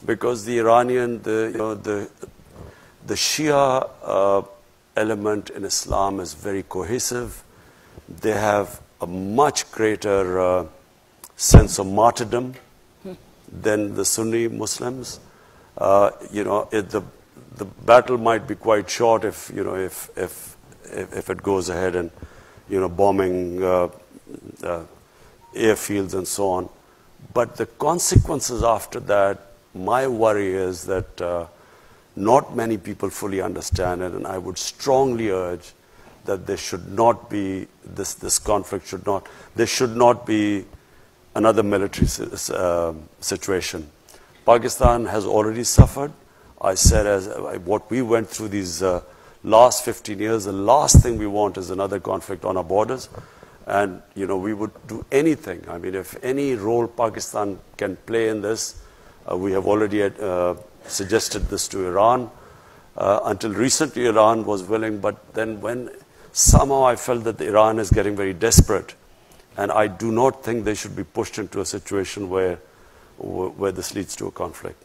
because the Iranian, the Shia element in Islam is very cohesive. They have a much greater sense of martyrdom than the Sunni Muslims. The battle might be quite short if it goes ahead and bombing airfields and so on. But the consequences after that, my worry is that not many people fully understand it, and I would strongly urge that there should not be this conflict there should not be another military situation. Pakistan has already suffered. I said, what we went through these last 15 years, the last thing we want is another conflict on our borders. And, we would do anything. I mean, if any role Pakistan can play in this, we have already suggested this to Iran. Until recently, Iran was willing, but then when somehow I felt that Iran is getting very desperate, and I do not think they should be pushed into a situation where this leads to a conflict.